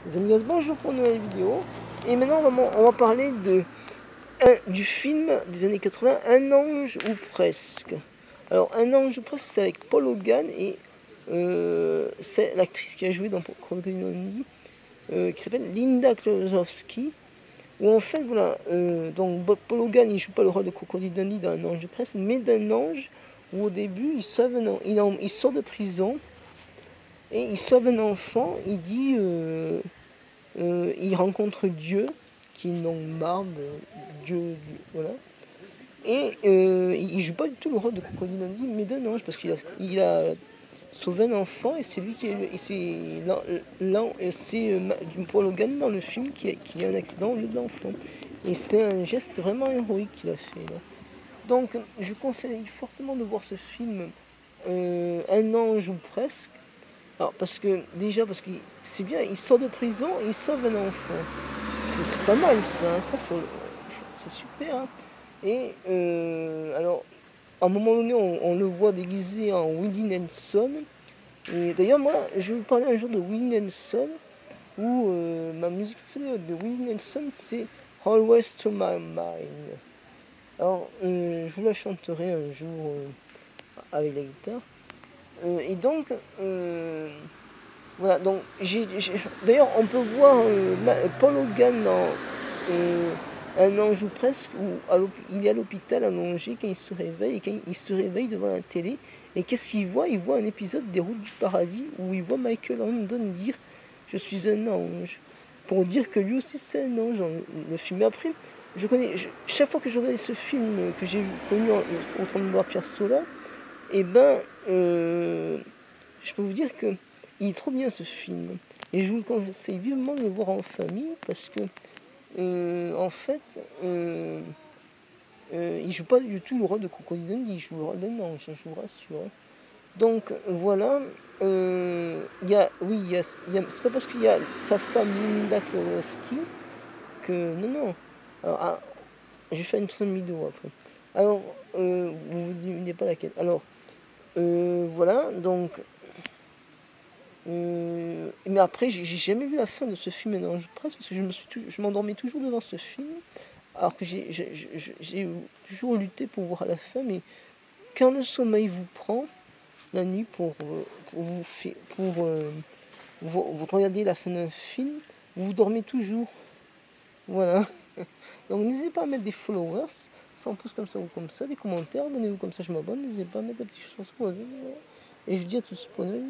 Les amis, bonjour pour une nouvelle vidéo. Et maintenant, on va parler du film des années 80, Un ange ou presque. Alors, Un ange ou presque, c'est avec Paul Hogan et c'est l'actrice qui a joué dans Crocodile Dundee, qui s'appelle Linda Kozlowski. Où en fait, voilà, donc Paul Hogan, il joue pas le rôle de Crocodile Dundee dans Un ange ou presque, mais d'un ange où au début, il sort de prison et il sauve un enfant. Il dit. Il rencontre Dieu, qui est une barbe, Dieu, voilà. Et il joue pas du tout le rôle de Crocodile Dundee, mais d'un ange, parce qu'il a sauvé un enfant, et c'est lui qui est. C'est Paul Hogan dans le film qui a un accident au lieu de l'enfant. Et c'est un geste vraiment héroïque qu'il a fait là. Donc je conseille fortement de voir ce film, Un ange ou presque. Alors, parce que c'est bien, il sort de prison et il sauve un enfant. C'est pas mal ça, hein, c'est super. Hein. Et alors, à un moment donné, on le voit déguisé en Willie Nelson. Et d'ailleurs, moi, je vais vous parler un jour de Willie Nelson, où ma musique préférée de Willie Nelson, c'est Always to My Mind. Alors, je vous la chanterai un jour avec la guitare. Et donc, voilà, donc d'ailleurs on peut voir Paul Hogan dans Un ange ou presque, où il est à l'hôpital allongé quand il se réveille, et quand il se réveille devant la télé, et qu'est-ce qu'il voit? Il voit un épisode des Routes du Paradis où il voit Michael Landon dire je suis un ange, pour dire que lui aussi c'est un ange dans le film. Mais après, chaque fois que je regarde ce film que j'ai connu au temps de voir Pierre Sola, et ben je peux vous dire que il est trop bien ce film. Et je vous conseille vivement de le voir en famille parce que, en fait, il joue pas du tout le rôle de Crocodile Dundee, il joue le rôle d'un ange, je vous rassure. Hein. Donc voilà, c'est pas parce qu'il y a sa femme Linda Kozlowski que. Non, non. Alors, je vais faire une troisième vidéo après. Alors, vous ne dites pas laquelle. Alors, voilà, donc. Mais après, j'ai jamais vu la fin de ce film Un ange presque parce que je m'endormais toujours devant ce film, alors que j'ai toujours lutté pour voir la fin. Mais quand le sommeil vous prend la nuit vous regarder la fin d'un film, vous dormez toujours. Voilà. Donc n'hésitez pas à mettre des followers, 100 pouces comme ça ou comme ça, des commentaires, abonnez-vous comme ça je m'abonne, n'hésitez pas à mettre des petites choses pour et je dis à tous pour nous,